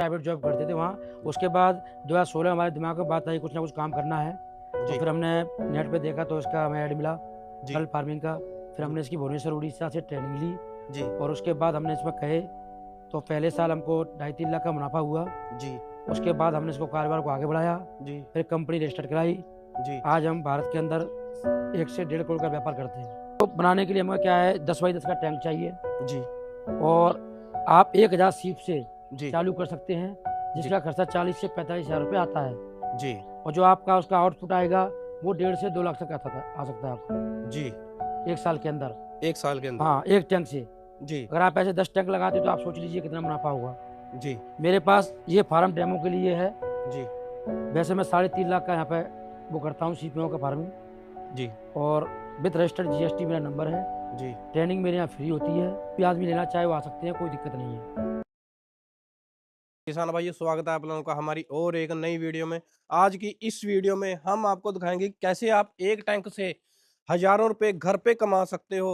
Private job करते थे वहाँ। उसके बाद 2016 हमारे दिमाग में बात आई कुछ ना कुछ काम करना है, तो फिर हमने नेट पे देखा तो इसका हमें ऐड मिला पर्ल फार्मिंग का। फिर हमने इसकी भुवनेश्वर उड़ीसा से ट्रेनिंग ली और उसके बाद हमने इसमें कहे तो पहले साल हमको 2.5-3 लाख का मुनाफा हुआ। उसके बाद हमने इसको कारोबार को आगे बढ़ाया, फिर कंपनी रजिस्टर्ड कराई। आज हम भारत के अंदर 1 से 1.5 करोड़ का व्यापार करते हैं। तो बनाने के लिए हमें क्या है 10 बाई 10 का टैंक चाहिए और आप 1000 सीप से चालू कर सकते हैं, जिसका खर्चा 40 से 45 हजार रुपये आता है और जो आपका उसका आउटपुट आएगा वो 1.5 से 2 लाख तक आ सकता है आपको 1 साल के अंदर। हाँ, एक टैंक से अगर आप ऐसे 10 टैंक लगाते तो आप सोच लीजिए कितना मुनाफा होगा। मेरे पास ये फार्म डेमो के लिए है। वैसे मैं 3.5 लाख का यहाँ पे वो करता हूँ सीपीओ का फार्मिंग और विद रजिस्टर्ड जीएसटी मेरा नंबर है। ट्रेनिंग मेरे यहाँ फ्री होती है, कोई आदमी लेना चाहे वो आ सकते हैं, कोई दिक्कत नहीं है। किसान भाइयों, स्वागत है आप लोगों का हमारी और एक नई वीडियो में। आज की इस वीडियो में हम आपको दिखाएंगे कैसे आप एक टैंक से हजारों रुपए घर पे कमा सकते हो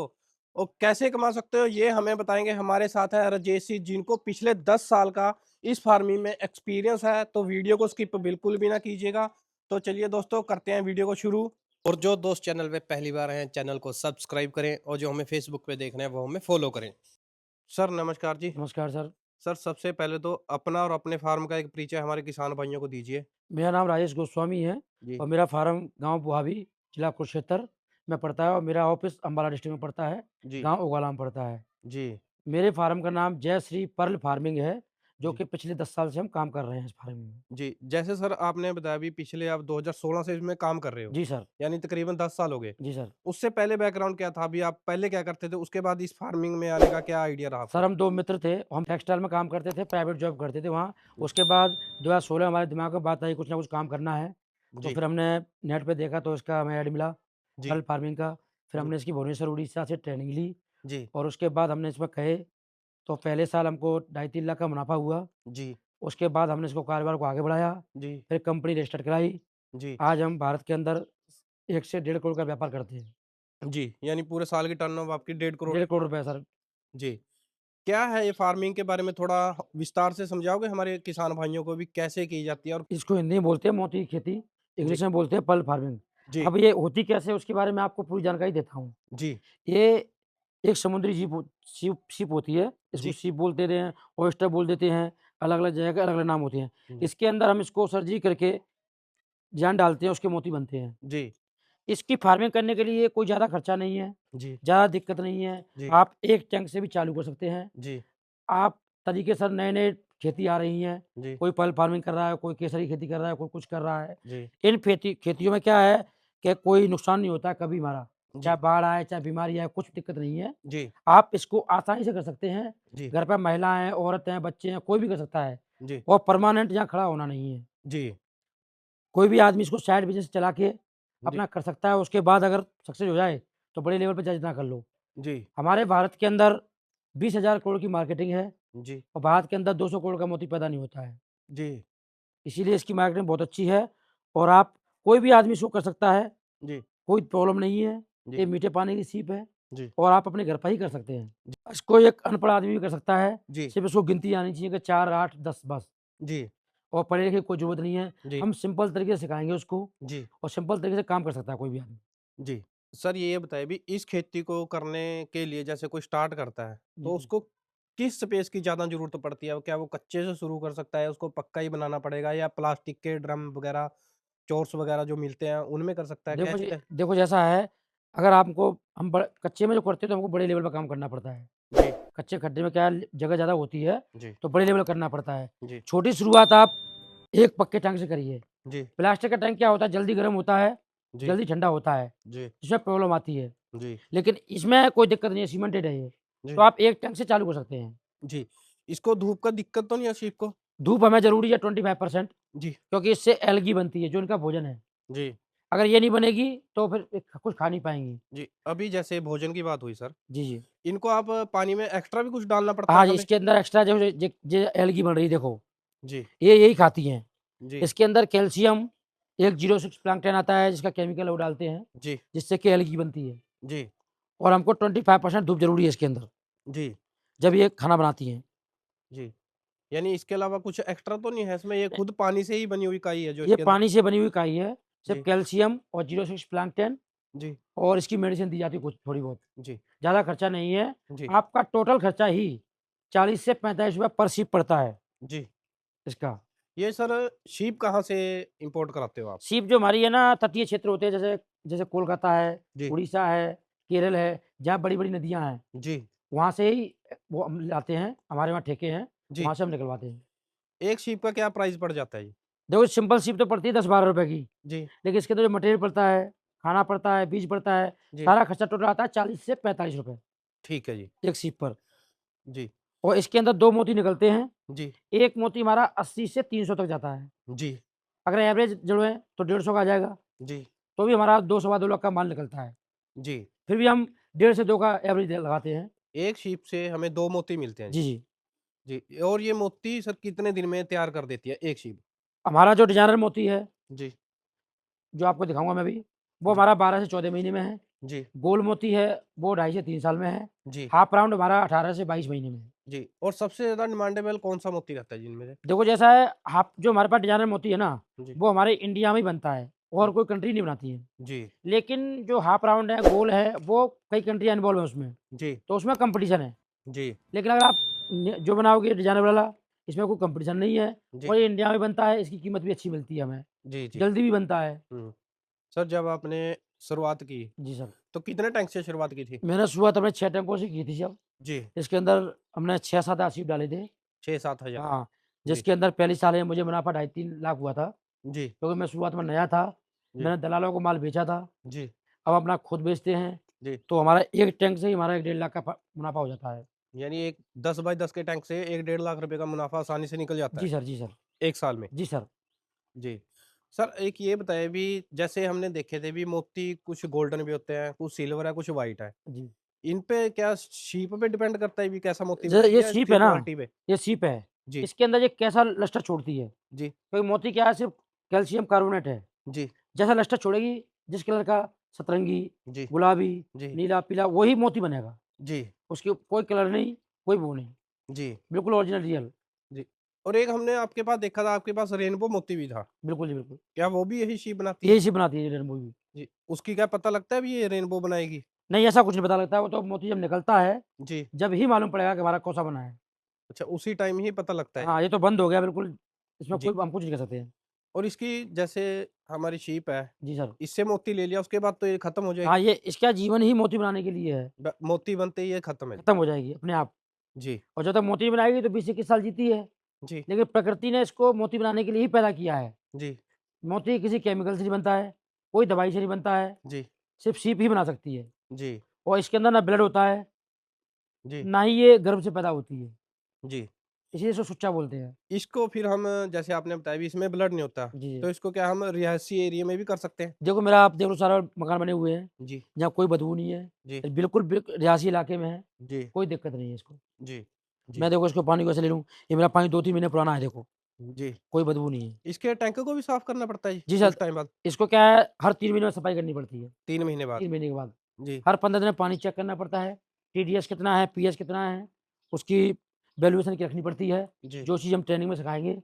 और कैसे कमा सकते हो ये हमें बताएंगे। हमारे साथ है राजेश जी, जिनको पिछले 10 साल का इस फार्मिंग में एक्सपीरियंस है, तो वीडियो को स्किप बिल्कुल भी ना कीजिएगा। तो चलिए दोस्तों, करते हैं वीडियो को शुरू। और जो दोस्त चैनल पे पहली बार हैं, चैनल को सब्सक्राइब करें और जो हमें फेसबुक पे देख रहे हैं वो हमें फॉलो करें। सर नमस्कार जी। नमस्कार सर। सर सबसे पहले तो अपना और अपने फार्म का एक परिचय हमारे किसान भाइयों को दीजिए। मेरा नाम राजेश गोस्वामी है और मेरा फार्म गांव बुहावी, जिला कुरुक्षेत्र में पड़ता है और मेरा ऑफिस अम्बाला डिस्ट्रिक्ट में पड़ता है, गांव उगाला में पड़ता है। मेरे फार्म का नाम जय श्री पर्ल फार्मिंग है, जो कि पिछले 10 साल से हम काम कर रहे हैं इस फार्मिंग में। जैसे सर आपने बताया भी पिछले आप 2016 से इसमें काम कर रहे हो। जी सर। यानी तकरीबन 10 साल हो गए। जी सर। उससे पहले बैकग्राउंड क्या था, अभी आप पहले क्या करते थे, उसके बाद इस फार्मिंग में आने का क्या आइडिया रहा सर आपको? हम 2 मित्र थे, हम टेक्सटाइल में काम करते थे, प्राइवेट जॉब करते थे वहाँ। उसके बाद 2016 हमारे दिमाग में बात आई कुछ ना कुछ काम करना है, तो फिर हमने नेट पे देखा तो इसका हमें ऐड मिला पर्ल फार्मिंग का। फिर हमने इसकी भुवनेश्वर उड़ीसा से ट्रेनिंग ली और उसके बाद हमने इसमें कहे तो पहले साल हमको 2.5-3 लाख का मुनाफा हुआ। उसके बाद हमने इसको कारोबार को आगे बढ़ाया, फिर कंपनी रजिस्टर्ड कराई। आज हम भारत के अंदर 1 से 1.5 करोड़ का व्यापार करते हैं। यानी पूरे साल की टर्नओवर आपकी 1.5 करोड़। 1.5 करोड़ रुपए सर। जी। क्या है ये फार्मिंग के बारे में थोड़ा विस्तार से समझाओगे हमारे किसान भाइयों को भी, कैसे की जाती है? और इसको हिंदी में बोलते हैं मोती की खेती, जी इंग्लिश में बोलते हैं पर्ल फार्मिंग। जी अब ये होती कैसे है उसके बारे में आपको पूरी जानकारी देता हूँ। जी ये एक समुद्री सीप होती है, इसको जी सीप बोलते हैं, ऑयस्टर बोल देते हैं, अलग-अलग जगह के अलग-अलग नाम होते हैं। जी इसके अंदर हम इसको सर्जरी करके जान डालते हैं, उसके मोती बनते हैं। जी इसकी फार्मिंग करने के लिए कोई ज़्यादा खर्चा नहीं है, जी ज़्यादा दिक्कत नहीं है। जी आप एक टैंक से भी चालू कर सकते हैं। जी आप तरीके सर नए-नए खेती आ रही हैं, जी कोई पर्ल फार्मिंग कर रहा है, कोई केसरी खेती कर रहा है, कोई कुछ कर रहा है। जी इन खेतियों में क्या है कि कोई नुकसान नहीं होता है कभी हमारा, जी चाहे बाढ़ आए, चाहे बीमारी आए, कुछ दिक्कत नहीं है। जी आप इसको आसानी से कर सकते हैं। जी घर पे महिलाएँ, औरतें हैं, बच्चे हैं, कोई भी कर सकता है जी और परमानेंट यहाँ खड़ा होना नहीं है। जी कोई भी आदमी इसको साइड बिज़नेस चला के जी अपना कर सकता है, उसके बाद अगर सक्सेस हो जाए, तो बड़े लेवल पे चाहे जितना कर लो। जी हमारे भारत के अंदर 20,000 करोड़ की मार्केटिंग है जी और भारत के अंदर 200 करोड़ का मोती पैदा नहीं होता है। जी इसीलिए इसकी मार्केटिंग बहुत अच्छी है और आप कोई भी आदमी इसको कर सकता है, जी कोई प्रॉब्लम नहीं है। जी ये मीठे पानी की सीप है जी और आप अपने घर पर ही कर सकते हैं। इसको एक अनपढ़ आदमी भी कर सकता है, जी सिर्फ़ इसको गिनती आनी चाहिए कि 4, 8, 10 बस जी और पढ़े-लिखे की कोई ज़रूरत नहीं है। जी हम सिंपल तरीके से सिखाएँगे उसको जी और सिंपल तरीके से काम कर सकता है कोई भी आदमी। जी। सर ये बताइए भी, इस खेती को करने के लिए जैसे कोई स्टार्ट करता है, जी, तो जी। उसको किस स्पेस की ज़्यादा ज़रूरत पड़ती है? क्या वो कच्चे से शुरू कर सकता है, उसको पक्का ही बनाना पड़ेगा, या प्लास्टिक के ड्रम वगैरह, चोर्स वगैरह जो मिलते हैं, उनमें कर सकता है? देखो जी, कैसे? देखो जैसा है, अगर आपको हम कच्चे में जो करते हैं तो हमको बड़े लेवल पे काम करना पड़ता है। जी, कच्चे खड्डे में क्या है जगह ज़्यादा होती है, जी, तो बड़े लेवल करना पड़ता है। जी, छोटी शुरुआत आप एक पक्के टैंक से करिए। जी, प्लास्टिक का टैंक क्या होता है जल्दी गर्म होता है, जी, जल्दी ठंडा होता है, जी, इसमें प्रॉब्लम आती है। जी, लेकिन इसमें कोई दिक्कत नहीं है, सीमेंटेड है ये, जी, तो आप एक टैंक से चालू कर सकते हैं। जी। इसको धूप का दिक्कत तो नहीं है शीप को? धूप हमें ज़रूरी है 25% जी, क्योंकि इससे एल्गी बनती है, जो इनका भोजन है। जी, अगर ये नहीं बनेगी तो फिर कुछ खा नहीं पाएँगी। जी। अभी जैसे भोजन की बात हुई सर, जी, जी। इनको आप पानी में एक्स्ट्रा भी कुछ डालना पड़ता हाँ है जी, हमें? इसके अंदर एक्स्ट्रा जो जे एल्गी बन रही है देखो, जी, ये यही खाती हैं। जी, इसके अंदर कैल्शियम 106 प्लैंकटन आता है जिसका केमिकल वो डालते हैं, जी, जिससे कि एल्गी बनती है जी, और हमको 25% धूप ज़रूरी है इसके अंदर, जी, जब ये खाना बनाती हैं। जी। यानी इसके अलावा कुछ एक्स्ट्रा तो नहीं है इसमें, ये खुद पानी से ही बनी हुई काई है जो ये इसके अंदर? पानी से बनी हुई काई है, सिर्फ जी, कैल्शियम और 06 प्लैंकटन जी, और इसकी मेडिसिन दी जाती है कुछ थोड़ी बहुत। जी, ज़्यादा खर्चा नहीं है। जी, आपका टोटल खर्चा ही 40 से 45 रुपए पर शीप पड़ता है जी। इसका। ये सर शीप कहाँ से इंपोर्ट कराते हो आप? शीप जो हमारी है ना, तटीय क्षेत्र होते हैं, जैसे जैसे कोलकाता है, जी, उड़ीसा है, केरल है, जहाँ बड़ी-बड़ी नदियाँ हैं, जी, वहाँ से ही वो हम लाते हैं, हमारे वहाँ ठेके हैं, जी। वहाँ से हम निकलवाते हैं। एक शीप का क्या प्राइस पड़ जाता है जी? देखो सिंपल शीप तो पड़ती है 10-12 रुपए की, जी, लेकिन इसके अंदर जो मटेरियल पड़ता है, खाना पड़ता है, बीज पड़ता है, जी। सारा खर्चा टोटल आता है 40 से 45 रुपए ठीक है जी। एक शीप पर। जी, और इसके अंदर 2 मोती निकलते हैं, जी, 1 मोती हमारा 80 से 300 तक जाता है। जी, अगर एवरेज जोड़ें तो 150 का आ जाएगा, जी, तो भी हमारा 2 सवा 2 लाख का माल निकलता है। जी। फिर भी हम 1.5 से 2 का एवरेज लगाते हैं। एक शीप से हमें 2 मोती मिलते हैं जी। जी, जी। जी, और ये मोती सर कितने दिन में तैयार कर देती है एक शीप? हमारा जो डिज़ाइनर मोती है, जी, जो आपको दिखाऊँगा मैं अभी, वो जी, हमारा 12 से 14 महीने में है। जी, गोल मोती है, वो 2.5 से 3 साल में है। जी, हाफ राउंड हमारा 18 से 22 महीने में है। जी। और सबसे ज़्यादा डिमांडेबल कौन-सा मोती रहता है जी इनमें से? देखो जैसा है, हाफ जो हमारे पास डिज़ाइनर मोती है ना, जी, वो हमारे इंडिया में ही बनता है और जी, कोई कंट्री नहीं बनाती है। जी, लेकिन जो हाफ राउंड है, गोल है, वो कई कंट्रियाँ इन्वॉल्व हैं उसमें, जी, तो उसमें कॉम्पिटिशन है। जी, लेकिन अगर आप जो बनाओगे डिज़ाइनर वाला, इसमें कोई कॉम्पिटिशन नहीं है जी, और ये इंडिया में बनता है, इसकी कीमत भी अच्छी मिलती है हमें, जी, जी। जल्दी भी बनता है। हुँ। सर जब आपने शुरुआत की, जी सर। तो कितने टैंक से शुरुआत की थी? मैंने शुरुआत अपने 6 टैंकों से की थी जब, जी, इसके अंदर हमने 6-7 आरसीईप डाले थे। 6-7 हज़ार। हाँ, जी, जिसके अंदर पहली साल में मुझे मुनाफ़ा 2.5-3 लाख हुआ था, जी, क्योंकि मैं शुरुआत में नया था, जी, मैंने दलालों को माल बेचा था। जी, अब अपना खुद बेचते हैं, जी। तो हमारा एक टैंक से ही हमारा 1 डेढ़ लाख का मुनाफ़ा हो जाता है। यानी एक 10 बाय 10 के टैंक से 1 डेढ़ लाख रुपए का मुनाफ़ा आसानी से निकल जाता जी है, सर, जी सर। 1 साल में। जी सर। जी। सर एक ये बताइए भी जैसे हमने देखे थे भी मोती कुछ गोल्डन भी होते हैं, कुछ सिल्वर है, कुछ व्हाइट है। जी। इन पे क्या शीप पे डिपेंड करता है भी कैसा मोती जैसे मिलेगा ये या सीप इसकी है ना, क्वालिटी पे? ये सीप है, जी, इसके अंदर ये कैसा लस्टर छोड़ती है, जी, क्योंकि मोती क्या है, सिर्फ़ कैल्शियम कार्बोनेट है। जी, जैसा लस्टर छोड़ेगी, जिस कलर का सतरंगी, जी, गुलाबी, जी, नीला, पीला वही मोती बनेगा। जी, उसकी कोई कलर नहीं, कोई वो नहीं, जी, बिल्कुल ओरिजिनल रियल। जी। और एक हमने आपके पास देखा था, आपके पास रेनबो मोती भी था। बिल्कुल जी, बिल्कुल। क्या वो भी यही शीप बनाती है? यही से बनाती है ये रेनबो भी। जी। उसकी क्या पता लगता है भी ये रेनबो बनाएगी? नहीं ऐसा कुछ नहीं पता लगता है, वो तो मोती जब निकलता है, जी। जब ही मालूम पड़ेगा कि हमारा कौन-सा बना है। अच्छा उसी टाइम ही पता लगता है? हाँ, ये तो बंद हो गया बिल्कुल, इसमें जी। कोई हम कुछ नहीं कर सकते हैं। और इसकी जैसे हमारी शीप है, जी सर। इससे मोती ले लिया उसके बाद तो ये खत्म हो हाँ, जाएगी? ये इसका जीवन ही मोती बनाने के लिए है, मोती बनते ही ये खत्म है? खत्म हो जाएगी अपने आप। जी, और जब तक मोती नहीं बनाएगी तो 20-21 साल जीती है, जी, लेकिन प्रकृति ने इसको मोती बनाने के लिए ही पैदा किया है। जी, मोती किसी केमिकल से नहीं बनता है, कोई दवाई से नहीं बनता है, जी, सिर्फ़ सीप ही बना सकती है। जी, और इसके अंदर ना ब्लड होता है, जी, ना ही ये गर्भ से पैदा होती है, जी। इसीलिए इसको सुच्चा बोलते हैं। इसको फिर हम जैसे आपने बताया भी इसमें ब्लड नहीं होता, जी, जी। तो इसको क्या हम रिहायशी एरिया में भी कर सकते हैं? देखो मेरा आप देख लो सारा मकान बने हुए हैं, जी, जहाँ कोई बदबू नहीं है, जी, बिल्कुल रिहायशी इलाके में है, जी, कोई दिक्कत नहीं है इसको। जी, जी, मैं देखो इसको पानी कैसे ले लूँ, ये मेरा पानी 2-3 महीने पुराना है देखो, जी। कोई बदबू नहीं है। इसके टैंक को भी साफ करना पड़ता है जी, जी कुछ सर, टाइम बाद? इसको क्या है हर 3 महीने में सफाई करनी पड़ती है, 3 महीने बाद? 3 महीने के बाद। जी, हर 15 दिन में पानी चेक करना पड़ता है, टीडीएस कितना है, पीएच कितना है, उसकी वैल्यूएशन की रखनी पड़ती है। जी, जो चीज़ हम ट्रेनिंग में सिखाएँगे,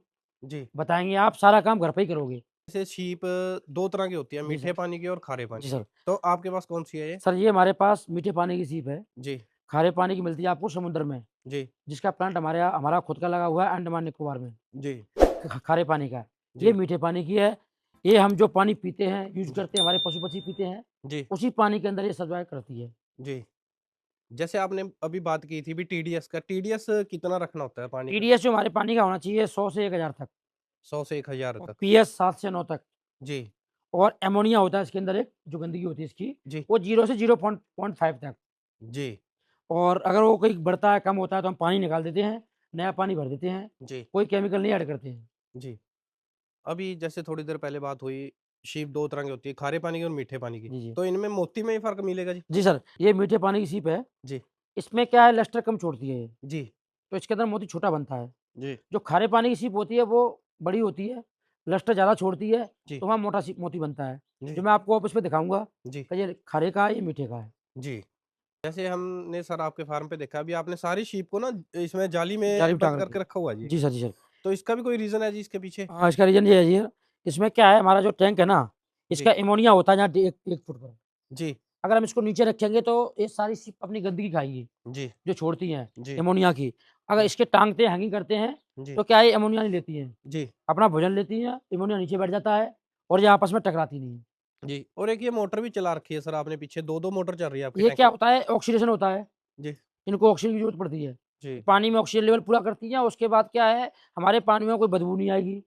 जी। बताएँगे आप सारा काम घर पे ही करोगे। जैसे शीप 2 तरह की होती है, जी मीठे सर। पानी की और खारे जी पानी की। सर। तो आपके पास कौन-सी है ये? सर ये हमारे पास मीठे पानी की सीप है, जी, खारे पानी की मिलती है आपको समुद्र में, जी, जिसका प्लांट हमारा खुद का लगा हुआ है अंडमान निकोबार में, जी, खारे पानी का। ये जी, मीठे पानी की है, ये हम जो पानी पीते हैं, यूज़ जी, करते हैं, हमारे पशु-पक्षी पीते हैं, जी, उसी पानी के अंदर ये सर्वाइव करती है। जी। जैसे आपने अभी बात की थी भी टीडीएस का, टीडीएस कितना रखना होता है पानी का? टीडीएस जो हमारे पानी का होना चाहिए 100 से 1000 तक 100 से 1000 और तक। पीएच 7 से 9 तक जी, और एमोनिया होता है इसके अंदर एक, जो गंदगी होती है इसकी, जी, वो 0 से 0.5 तक जी, और अगर वो कहीं बढ़ता है, कम होता है तो हम पानी निकाल देते हैं, नया पानी भर देते हैं, जी, कोई केमिकल नहीं ऐड करते हैं। जी। अभी जैसे थोड़ी देर पहले बात हुई, शीप 2 तरह की होती है, खारे पानी की और मीठे पानी की। जी, जी। तो इनमें मोती में ही फ़र्क मिलेगा जी? जी सर, ये मीठे पानी की सीप है, जी, इसमें क्या है लस्टर कम छोड़ती है ये, जी, तो इसके अंदर मोती छोटा बनता है। जी, जो खारे पानी की सीप होती है वो बड़ी होती है, लस्टर ज़्यादा छोड़ती है, जी, तो वहाँ मोटा सी मोती बनता है। जो जी, मैं आपको अब इसमें दिखाऊँगा जी, कि ये खारे का है, ये मीठे का है। जी। जैसे हमने सर आपके फार्म पे देखा, अभी आपने सारी शीप को ना इसमें जाली में जाली में बंद टांग रखी करके है। रखा हुआ है जी। जी सर, जी सर। तो इसका भी कोई रीजन है जी इसके पीछे? हाँ, इसका रीज़न ये है जी, इसमें क्या है, हमारा जो टैंक है ना, जी इसका एमोनिया होता है जहाँ 1 फुट पर। जी अगर हम इसको नीचे रखेंगे तो ये सारी शिप अपनी गंदगी खाएँगी, जी जो छोड़ती हैं जी एमोनिया की। अगर जी इसके टाँगते हैंगिंग करते हैं, जी तो क्या है, ये एमोनिया नहीं लेती हैं, जी अपना भोजन लेती हैं, एमोनिया नीचे बैठ जाता है और ये आपस में टकराती नहीं है। जी। और एक ये मोटर भी चला रखी है सर आपने पीछे, दो दो मोटर चल रही है आपके ये टैंक क्या में। होता है, ऑक्सीडेशन होता है, जी इनको ऑक्सीजन की ज़रूरत पड़ती है। जी पानी में ऑक्सीजन लेवल पूरा करती हैं, उसके बाद क्या है, हमारे पानी में कोई बदबू नहीं आएगी,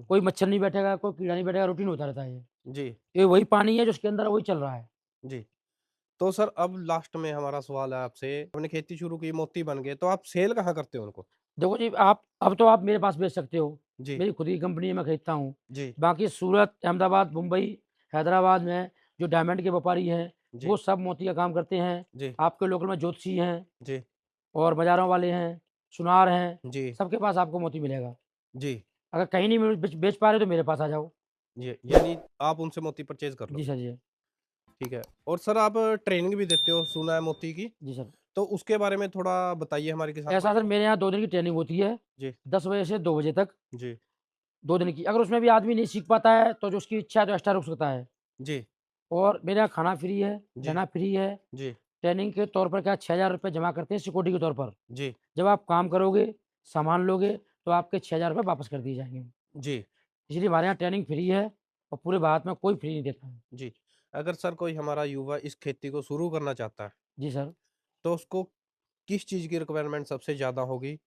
कोई मच्छर नहीं बैठेगा, कोई कीड़ा नहीं बैठेगा, रूटीन होता रहता है ये। जी ये वही पानी है जो उसके अंदर है, वही चल रहा है। जी। तो सर अब लास्ट में हमारा सवाल है आपसे, आपने खेती शुरू की, मोती बन गए, तो आप सेल कहाँ करते हो उनको? देखो जी, आप अब तो आप मेरे पास बेच सकते हो, जी मेरी खुद की कंपनी है, मैं खरीदता हूँ। जी बाकी सूरत, अहमदाबाद, मुंबई, हैदराबाद में जो डायमंड के व्यापारी हैं, जी वो सब मोती का काम करते हैं। जी आपके लोकल में ज्योतिषी हैं जी और बाज़ारों वाले हैं, सुनार हैं, जी सबके पास आपको मोती मिलेगा। जी अगर कहीं नहीं मिल बेच बेच पा रहे हो तो मेरे पास आ जाओ। जी। यानी आप उनसे मोती परचेज कर लो। जी सर, जी। ठीक है। और सर आप ट्रेनिंग भी देते हो सुना है मोती की, जी सर। तो उसके बारे में थोड़ा बताइए हमारे किसान ऐसा भाइयों सर, को। मेरे यहाँ 2 दिन की ट्रेनिंग होती है, जी 10 बजे से 2 बजे तक, जी 2 दिन की। अगर उसमें भी आदमी नहीं सीख पाता है, तो जो उसकी इच्छा है तो एक्स्ट्रा रुक सकता है। जी और मेरे यहाँ खाना फ्री है, जी रहना फ्री है। जी ट्रेनिंग के तौर पर क्या 6,000 रुपए जमा करते हैं सिक्योरिटी के तौर पर। जी जब आप काम करोगे, सामान लोगे, तो आपके 6,000 रुपए वापस कर दिए जाएँगे। जी इसलिए हमारे यहाँ ट्रेनिंग फ्री है और पूरे भारत में कोई फ्री नहीं देता है। जी। अगर सर कोई हमारा युवा इस खेती को शुरू करना चाहता है, जी सर। तो उसको किस चीज़ की रिक्वायरमेंट सबसे ज़्यादा होगी?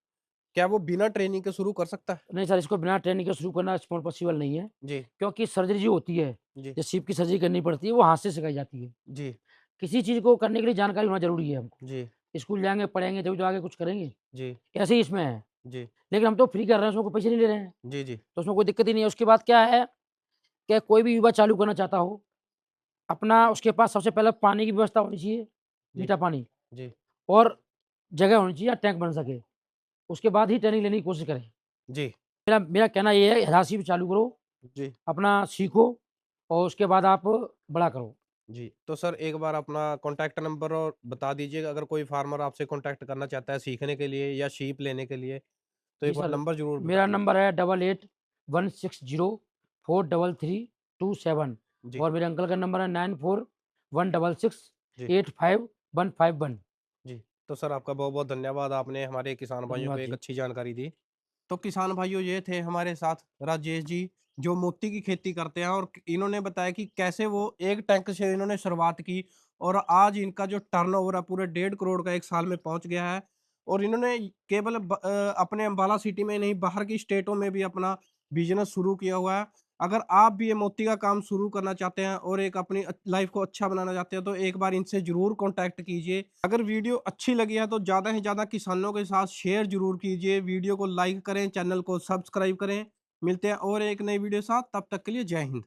क्या वो बिना ट्रेनिंग के शुरू कर सकता है? नहीं सर, इसको बिना ट्रेनिंग के शुरू करना पॉसिबल नहीं है, जी क्योंकि सर्जरी जो होती है, जी जो सीप की सर्जरी करनी पड़ती है, वो हाथ से सिखाई जाती है। जी किसी चीज़ को करने के लिए जानकारी होना ज़रूरी है हमको। जी स्कूल जाएँगे, पढ़ेंगे तभी तो आगे कुछ करेंगे। जी ऐसे ही इसमें है, जी लेकिन हम तो फ्री कर रहे हैं, उसमें कोई पैसे नहीं ले रहे हैं, जी जी तो उसमें कोई दिक्कत ही नहीं है। उसके बाद क्या है कि कोई भी युवा चालू करना चाहता हो, अपना उसके पास सबसे पहले पानी की व्यवस्था होनी चाहिए, जी मीठा पानी, जी और जगह होनी चाहिए, टैंक बन सके। उसके बाद ही ट्रेनिंग लेने की कोशिश करें। जी मेरा मेरा कहना ये है, हज़ार चालू करो, जी अपना सीखो और उसके बाद आप बड़ा करो। जी। तो सर एक बार अपना कॉन्टैक्ट नंबर और बता दीजिएगा, अगर कोई फार्मर आपसे कॉन्टैक्ट करना चाहता है सीखने के लिए या शीप लेने के लिए, तो जी एक बार सर, नंबर ज़रूर बता मेरा दीजिए। नंबर है 8816043327 जी और मेरे अंकल का नंबर है जी 9416685151। जी। तो सर आपका बहुत-बहुत धन्यवाद, आपने हमारे किसान भाइयों को धन्यवाद एक जी। अच्छी जानकारी दी। तो किसान भाइयों ये थे हमारे साथ राजेश जी, जो मोती की खेती करते हैं, और इन्होंने बताया कि कैसे वो एक टैंक से इन्होंने शुरुआत की और आज इनका जो टर्नओवर है पूरे 1.5 करोड़ का 1 साल में पहुँच गया है। और इन्होंने केवल अपने अम्बाला सिटी में नहीं, बाहर की स्टेटों में भी अपना बिज़नेस शुरू किया हुआ है। अगर आप भी ये मोती का काम शुरू करना चाहते हैं और एक अपनी लाइफ़ को अच्छा बनाना चाहते हैं, तो एक बार इनसे ज़रूर कॉन्टैक्ट कीजिए। अगर वीडियो अच्छी लगी है तो ज़्यादा से ज़्यादा किसानों के साथ शेयर ज़रूर कीजिए। वीडियो को लाइक करें, चैनल को सब्सक्राइब करें। मिलते हैं और एक नई वीडियो के साथ, तब तक के लिए जय हिंद।